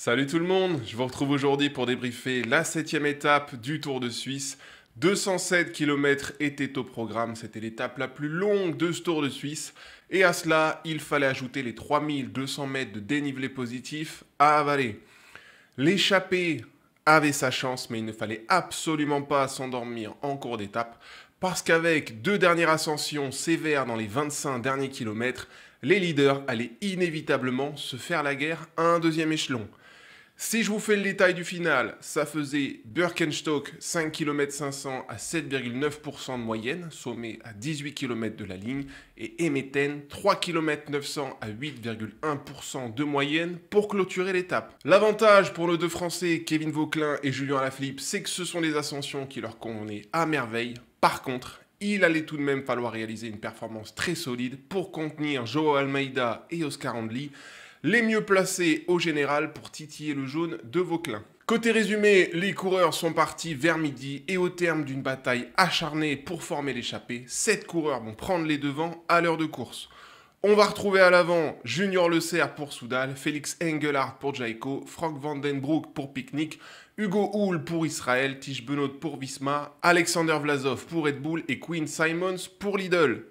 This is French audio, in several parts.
Salut tout le monde, je vous retrouve aujourd'hui pour débriefer la 7e étape du Tour de Suisse. 207 km étaient au programme, c'était l'étape la plus longue de ce Tour de Suisse. Et à cela, il fallait ajouter les 3200 mètres de dénivelé positif à avaler. L'échappée avait sa chance, mais il ne fallait absolument pas s'endormir en cours d'étape, parce qu'avec deux dernières ascensions sévères dans les 25 derniers kilomètres, les leaders allaient inévitablement se faire la guerre à un deuxième échelon. Si je vous fais le détail du final, ça faisait Birkenstock 5 km 500 à 7,9% de moyenne, sommet à 18 km de la ligne, et Emeten 3 km 900 à 8,1% de moyenne pour clôturer l'étape. L'avantage pour nos deux Français, Kevin Vauquelin et Julien Alaphilippe, c'est que ce sont des ascensions qui leur convenaient à merveille. Par contre, il allait tout de même falloir réaliser une performance très solide pour contenir Joao Almeida et Oscar Andli, les mieux placés au général pour titiller le jaune de Vauquelin. Côté résumé, les coureurs sont partis vers midi et au terme d'une bataille acharnée pour former l'échappée, 7 coureurs vont prendre les devants à l'heure de course. On va retrouver à l'avant Junior Le Cerf pour Soudal, Félix Engelhardt pour Jayco, Frank Van Den Broek pour Picnic, Hugo Hull pour Israël, Tish Benoît pour Visma, Alexander Vlasov pour Red Bull et Quinn Simons pour Lidl.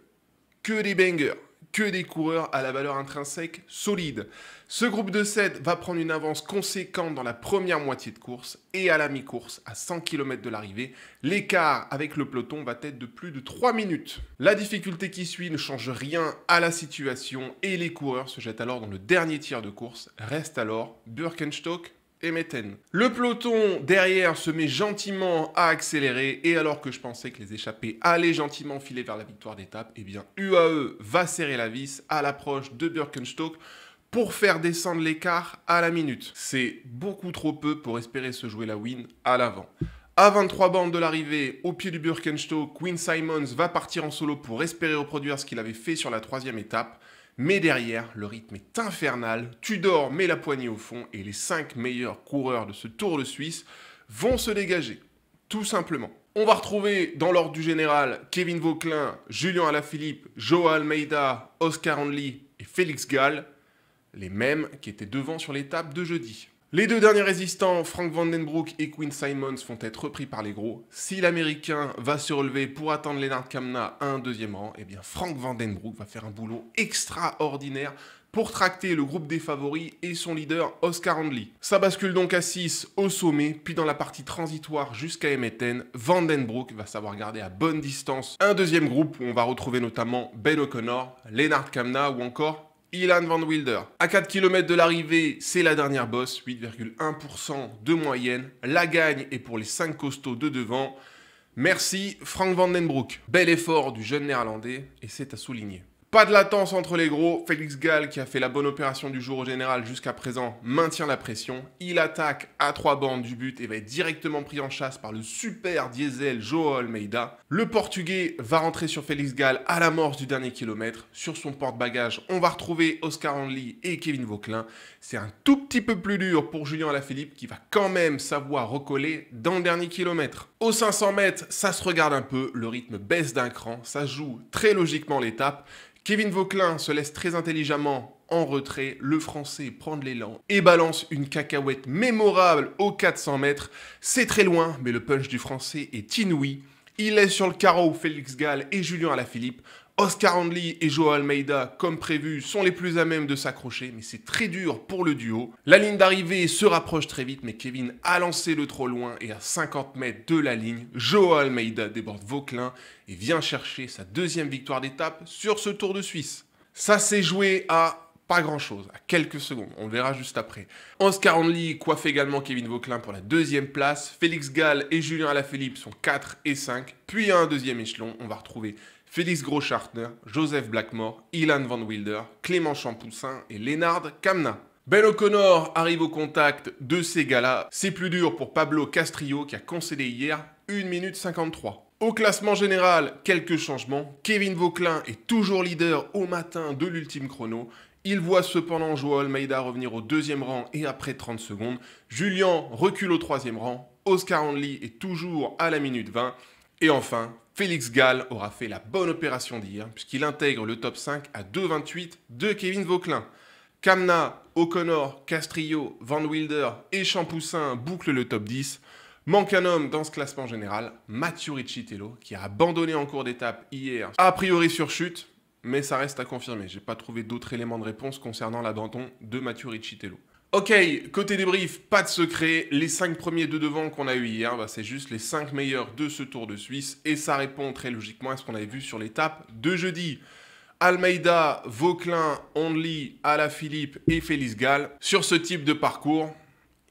Que des bangers, que des coureurs à la valeur intrinsèque solide. Ce groupe de 7 va prendre une avance conséquente dans la première moitié de course et à la mi-course, à 100 km de l'arrivée, l'écart avec le peloton va être de plus de 3 minutes. La difficulté qui suit ne change rien à la situation et les coureurs se jettent alors dans le dernier tiers de course. Reste alors Birkenstock et Meten. Le peloton derrière se met gentiment à accélérer et alors que je pensais que les échappés allaient gentiment filer vers la victoire d'étape, eh bien UAE va serrer la vis à l'approche de Birkenstock pour faire descendre l'écart à la minute. C'est beaucoup trop peu pour espérer se jouer la win à l'avant. À 23 bandes de l'arrivée, au pied du Birkenstock, Quinn Simons va partir en solo pour espérer reproduire ce qu'il avait fait sur la 3e étape. Mais derrière, le rythme est infernal, Tudor met la poignée au fond et les 5 meilleurs coureurs de ce Tour de Suisse vont se dégager, tout simplement. On va retrouver dans l'ordre du général Kevin Vauquelin, Julien Alaphilippe, Joao Almeida, Oscar Andli et Félix Gall, les mêmes qui étaient devant sur l'étape de jeudi. Les deux derniers résistants, Frank Van Den Broek et Quinn Simons, vont être repris par les gros. Si l'Américain va se relever pour attendre Lennart Kamna à un deuxième rang, eh bien Frank Van Den Broek va faire un boulot extraordinaire pour tracter le groupe des favoris et son leader Oscar Andli. Ça bascule donc à 6 au sommet, puis dans la partie transitoire jusqu'à Emeten, Van Den Broek va savoir garder à bonne distance un deuxième groupe où on va retrouver notamment Ben O'Connor, Lennart Kamna ou encore Ilan Van Wilder. À 4 km de l'arrivée, c'est la dernière bosse, 8,1% de moyenne. La gagne est pour les 5 costauds de devant. Merci Frank Van Den Broek. Bel effort du jeune néerlandais et c'est à souligner. Pas de latence entre les gros, Félix Gall qui a fait la bonne opération du jour au général jusqu'à présent maintient la pression. Il attaque à 3 bandes du but et va être directement pris en chasse par le super diesel Joao Almeida. Le portugais va rentrer sur Félix Gall à l'amorce du dernier kilomètre. Sur son porte-bagages, on va retrouver Oscar Andli et Kevin Vauquelin. C'est un tout petit peu plus dur pour Julien Alaphilippe qui va quand même savoir recoller dans le dernier kilomètre. Aux 500 mètres, ça se regarde un peu, le rythme baisse d'un cran, ça joue très logiquement l'étape. Kevin Vauquelin se laisse très intelligemment en retrait, le Français prend de l'élan et balance une cacahuète mémorable aux 400 mètres. C'est très loin, mais le punch du Français est inouï. Il laisse sur le carreau Félix Gall et Julien Alaphilippe. Oscar Andli et Joao Almeida, comme prévu, sont les plus à même de s'accrocher, mais c'est très dur pour le duo. La ligne d'arrivée se rapproche très vite, mais Kevin a lancé le trop loin et à 50 mètres de la ligne, Joao Almeida déborde Vauquelin et vient chercher sa deuxième victoire d'étape sur ce Tour de Suisse. Ça s'est joué à pas grand chose, à quelques secondes, on le verra juste après. Oscar Andli coiffe également Kevin Vauquelin pour la deuxième place, Félix Gall et Julien Alaphilippe sont 4 et 5, puis à un deuxième échelon, on va retrouver Félix Groschartner, Joseph Blackmore, Ilan Van Wilder, Clément Champoussin et Lennart Kamna. Ben O'Connor arrive au contact de ces gars-là. C'est plus dur pour Pablo Castrillo qui a concédé hier 1 minute 53. Au classement général, quelques changements. Kevin Vauquelin est toujours leader au matin de l'ultime chrono. Il voit cependant Joao Almeida revenir au deuxième rang et après 30 secondes. Julien recule au troisième rang. Oscar Andli est toujours à la minute 20. Et enfin, Félix Gall aura fait la bonne opération d'hier puisqu'il intègre le top 5 à 2,28 de Kevin Vauquelin. Kamna, O'Connor, Castrillo, Van Wilder et Champoussin bouclent le top 10. Manque un homme dans ce classement général, Mathieu Riccitello, qui a abandonné en cours d'étape hier, a priori sur chute, mais ça reste à confirmer. J'ai pas trouvé d'autres éléments de réponse concernant l'abandon de Mathieu Riccitello. Ok, côté débrief, pas de secret, les 5 premiers de devant qu'on a eu hier, c'est juste les 5 meilleurs de ce Tour de Suisse, et ça répond très logiquement à ce qu'on avait vu sur l'étape de jeudi. Almeida, Vauquelin, Only, Alaphilippe et Félix Gall, sur ce type de parcours,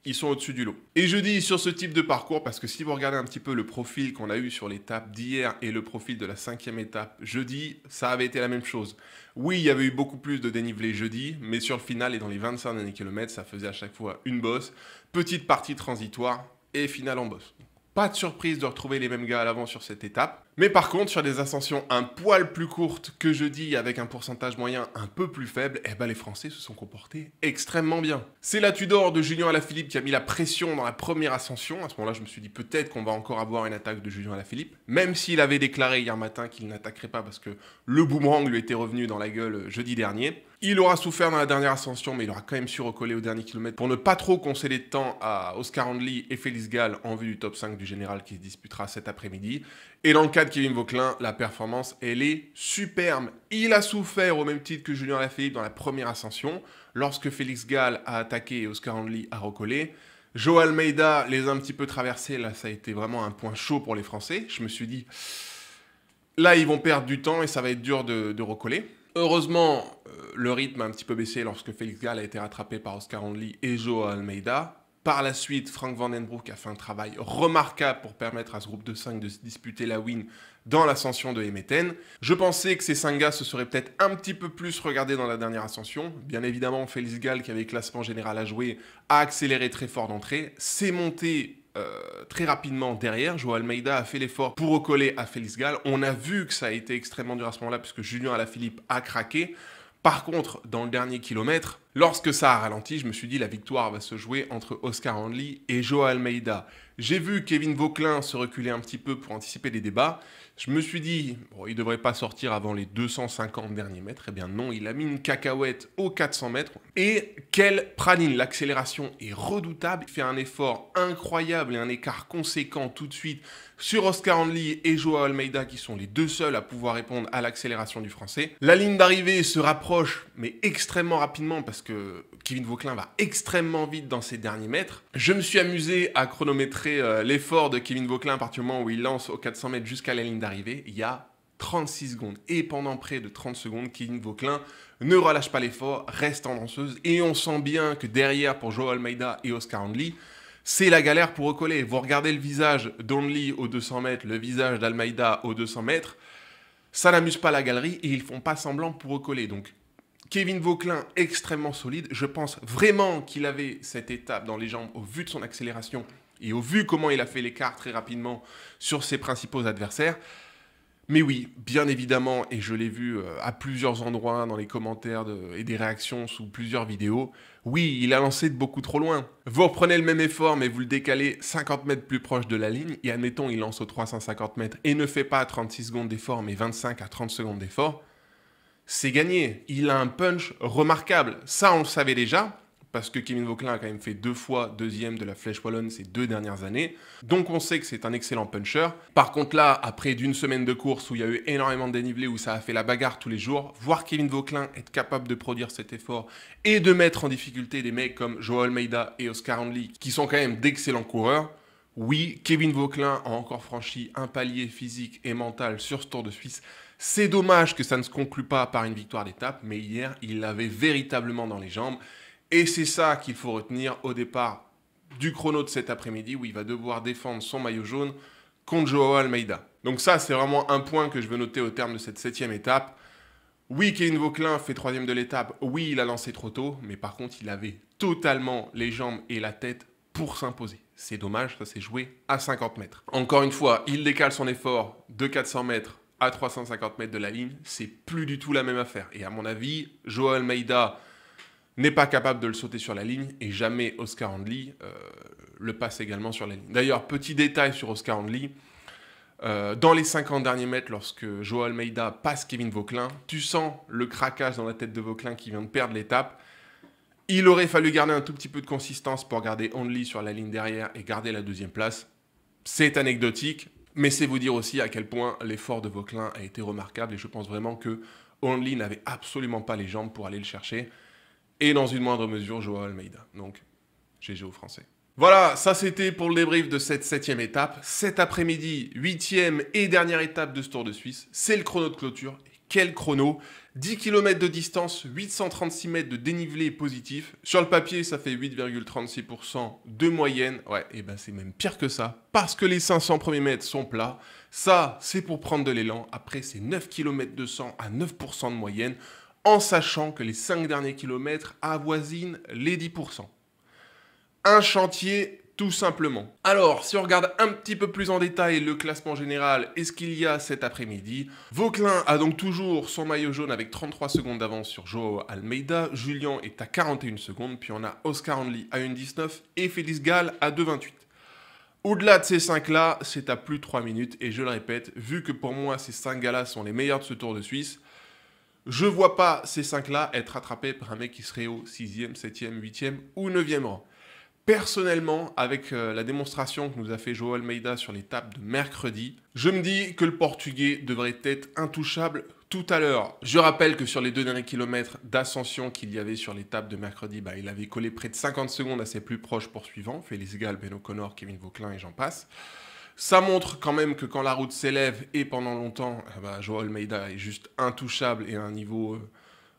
ils sont au-dessus du lot. Et je dis sur ce type de parcours parce que si vous regardez un petit peu le profil qu'on a eu sur l'étape d'hier et le profil de la 5e étape jeudi, ça avait été la même chose. Oui, il y avait eu beaucoup plus de dénivelé jeudi, mais sur le final et dans les 25 derniers kilomètres, ça faisait à chaque fois une bosse, petite partie transitoire et finale en bosse. Pas de surprise de retrouver les mêmes gars à l'avant sur cette étape. Mais par contre, sur des ascensions un poil plus courtes que jeudi, avec un pourcentage moyen un peu plus faible, les Français se sont comportés extrêmement bien. C'est la Tudor de Julien Alaphilippe qui a mis la pression dans la première ascension. À ce moment-là, je me suis dit peut-être qu'on va encore avoir une attaque de Julien Alaphilippe, même s'il avait déclaré hier matin qu'il n'attaquerait pas parce que le boomerang lui était revenu dans la gueule jeudi dernier. Il aura souffert dans la dernière ascension, mais il aura quand même su recoller au dernier kilomètre pour ne pas trop concéder de temps à Oscar Handley et Félix Gall en vue du top 5 du général qui se disputera cet après-midi. Et dans le cas de Kevin Vauquelin, la performance, elle est superbe. Il a souffert au même titre que Julien Alaphilippe dans la première ascension, lorsque Félix Gall a attaqué et Oscar Handley a recollé. Joao Almeida les a un petit peu traversés, là ça a été vraiment un point chaud pour les Français. Je me suis dit, là ils vont perdre du temps et ça va être dur de recoller. Heureusement, le rythme a un petit peu baissé lorsque Félix Gall a été rattrapé par Oscar Handley et Joao Almeida. Par la suite, Frank Van Den Broek a fait un travail remarquable pour permettre à ce groupe de 5 de se disputer la win dans l'ascension de Emeten. Je pensais que ces 5 gars se seraient peut-être un petit peu plus regardés dans la dernière ascension. Bien évidemment, Félix Gall, qui avait le classement général à jouer, a accéléré très fort d'entrée, s'est monté très rapidement derrière. Joao Almeida a fait l'effort pour recoller à Félix Gall. On a vu que ça a été extrêmement dur à ce moment-là puisque Julien Alaphilippe a craqué. Par contre, dans le dernier kilomètre, lorsque ça a ralenti, je me suis dit la victoire va se jouer entre Oscar Handley et Joao Almeida. J'ai vu Kevin Vauquelin se reculer un petit peu pour anticiper les débats. Je me suis dit, bon, il ne devrait pas sortir avant les 250 derniers mètres. Eh bien non, il a mis une cacahuète aux 400 mètres. Et quelle praline, l'accélération est redoutable. Il fait un effort incroyable et un écart conséquent tout de suite sur Oscar Handley et Joao Almeida qui sont les deux seuls à pouvoir répondre à l'accélération du Français. La ligne d'arrivée se rapproche, mais extrêmement rapidement parce que Kevin Vauquelin va extrêmement vite dans ses derniers mètres. Je me suis amusé à chronométrer l'effort de Kevin Vauquelin à partir du moment où il lance aux 400 mètres jusqu'à la ligne d'arrivée. Il y a 36 secondes. Et pendant près de 30 secondes, Kevin Vauquelin ne relâche pas l'effort, reste en danseuse. Et on sent bien que derrière, pour Joao Almeida et Oscar Handley, c'est la galère pour recoller. Vous regardez le visage d'Handley aux 200 mètres, le visage d'Almeida aux 200 mètres, ça n'amuse pas la galerie et ils font pas semblant pour recoller. Donc, Kevin Vauquelin, extrêmement solide. Je pense vraiment qu'il avait cette étape dans les jambes au vu de son accélération et au vu comment il a fait l'écart très rapidement sur ses principaux adversaires. Mais oui, bien évidemment, et je l'ai vu à plusieurs endroits dans les commentaires et des réactions sous plusieurs vidéos, oui, il a lancé de beaucoup trop loin. Vous reprenez le même effort, mais vous le décalez 50 mètres plus proche de la ligne, et admettons, il lance aux 350 mètres et ne fait pas 36 secondes d'effort, mais 25 à 30 secondes d'effort, c'est gagné. Il a un punch remarquable. Ça, on le savait déjà, parce que Kevin Vauquelin a quand même fait 2 fois deuxième de la Flèche Wallonne ces 2 dernières années. Donc on sait que c'est un excellent puncher. Par contre là, après d'une semaine de course où il y a eu énormément de dénivelé, où ça a fait la bagarre tous les jours, voir Kevin Vauquelin être capable de produire cet effort et de mettre en difficulté des mecs comme Joao Almeida et Oscar Handley, qui sont quand même d'excellents coureurs, oui, Kevin Vauquelin a encore franchi un palier physique et mental sur ce Tour de Suisse. C'est dommage que ça ne se conclue pas par une victoire d'étape, mais hier, il l'avait véritablement dans les jambes. Et c'est ça qu'il faut retenir au départ du chrono de cet après-midi où il va devoir défendre son maillot jaune contre Joao Almeida. Donc ça, c'est vraiment un point que je veux noter au terme de cette 7e étape. Oui, Kevin Vauquelin fait 3e de l'étape. Oui, il a lancé trop tôt. Mais par contre, il avait totalement les jambes et la tête pour s'imposer. C'est dommage, ça s'est joué à 50 mètres. Encore une fois, il décale son effort de 400 mètres à 350 mètres de la ligne. C'est plus du tout la même affaire. Et à mon avis, Joao Almeida n'est pas capable de le sauter sur la ligne et jamais Oscar Handley le passe également sur la ligne. D'ailleurs, petit détail sur Oscar Handley, dans les 50 derniers mètres, lorsque Joao Almeida passe Kevin Vauquelin, tu sens le craquage dans la tête de Vauquelin qui vient de perdre l'étape. Il aurait fallu garder un tout petit peu de consistance pour garder Only sur la ligne derrière et garder la deuxième place. C'est anecdotique, mais c'est vous dire aussi à quel point l'effort de Vauquelin a été remarquable et je pense vraiment que Only n'avait absolument pas les jambes pour aller le chercher. Et dans une moindre mesure, Joao Almeida. Donc, GG aux Français. Voilà, ça c'était pour le débrief de cette 7e étape. Cet après-midi, 8e et dernière étape de ce Tour de Suisse. C'est le chrono de clôture. Et quel chrono! 10 km de distance, 836 mètres de dénivelé positif. Sur le papier, ça fait 8,36% de moyenne. Ouais, et ben c'est même pire que ça, parce que les 500 premiers mètres sont plats. Ça, c'est pour prendre de l'élan. Après, c'est 9 km 200 à 9% de moyenne, en sachant que les 5 derniers kilomètres avoisinent les 10%. Un chantier tout simplement. Alors, si on regarde un petit peu plus en détail le classement général et ce qu'il y a cet après-midi, Vauquelin a donc toujours son maillot jaune avec 33 secondes d'avance sur Joao Almeida, Julian est à 41 secondes, puis on a Oscar Only à 1,19 et Félix Gall à 2,28. Au-delà de ces 5-là, c'est à plus de 3 minutes et je le répète, vu que pour moi ces 5 gars-là sont les meilleurs de ce Tour de Suisse, je vois pas ces 5-là être rattrapés par un mec qui serait au 6e, 7e, 8e ou 9e rang. Personnellement, avec la démonstration que nous a fait Joao Almeida sur l'étape de mercredi, je me dis que le Portugais devrait être intouchable tout à l'heure. Je rappelle que sur les 2 derniers kilomètres d'ascension qu'il y avait sur l'étape de mercredi, il avait collé près de 50 secondes à ses plus proches poursuivants, Félix Gall, Ben O'Connor, Kevin Vauquelin et j'en passe. Ça montre quand même que quand la route s'élève et pendant longtemps, Joao Almeida est juste intouchable et à un niveau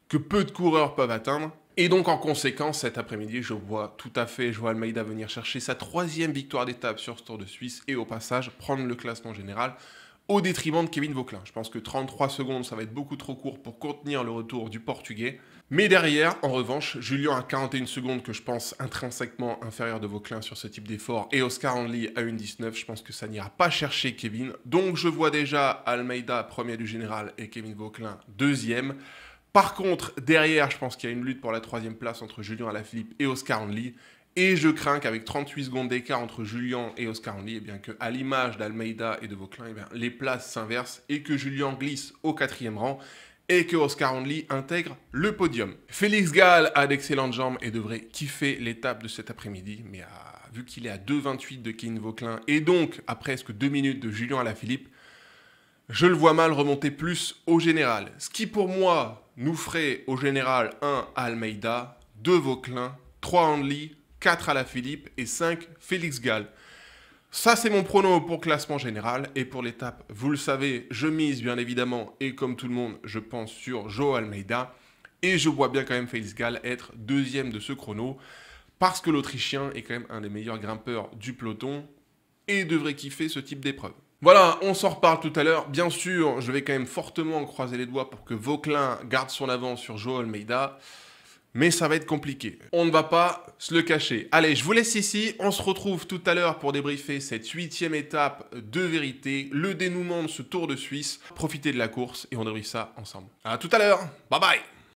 que peu de coureurs peuvent atteindre. Et donc en conséquence, cet après-midi, je vois tout à fait Joao Almeida venir chercher sa 3e victoire d'étape sur ce Tour de Suisse et au passage prendre le classement général au détriment de Kevin Vauquelin. Je pense que 33 secondes, ça va être beaucoup trop court pour contenir le retour du Portugais. Mais derrière, en revanche, Julian a 41 secondes que je pense intrinsèquement inférieur de Vauquelin sur ce type d'effort et Oscar Only à 1,19, je pense que ça n'ira pas chercher Kevin. Donc je vois déjà Almeida premier du général et Kevin Vauquelin 2e. Par contre, derrière, je pense qu'il y a une lutte pour la 3e place entre Julian Alaphilippe et Oscar Only. Et je crains qu'avec 38 secondes d'écart entre Julian et Oscar Only, qu'à l'image d'Almeida et de Vauquelin, les places s'inversent et que Julian glisse au 4e rang et que Oscar Only intègre le podium. Félix Gall a d'excellentes jambes et devrait kiffer l'étape de cet après-midi, mais vu qu'il est à 2,28 de Kevin Vauquelin et donc à presque 2 minutes de Julian Alaphilippe, je le vois mal remonter plus au général. Ce qui pour moi nous ferait au général 1 Almeida, 2 Vauquelin, 3 Only, 4 Alaphilippe et 5 Félix Gall. Ça c'est mon prono pour classement général et pour l'étape, vous le savez, je mise bien évidemment et comme tout le monde, je pense sur Joao Almeida et je vois bien quand même Félix Gall être 2e de ce chrono parce que l'Autrichien est quand même un des meilleurs grimpeurs du peloton et devrait kiffer ce type d'épreuve. Voilà, on s'en reparle tout à l'heure. Bien sûr, je vais quand même fortement croiser les doigts pour que Vauquelin garde son avance sur Joao Almeida. Mais ça va être compliqué. On ne va pas se le cacher. Allez, je vous laisse ici. On se retrouve tout à l'heure pour débriefer cette 8e étape de vérité, le dénouement de ce Tour de Suisse. Profitez de la course et on débriefe ça ensemble. À tout à l'heure. Bye bye.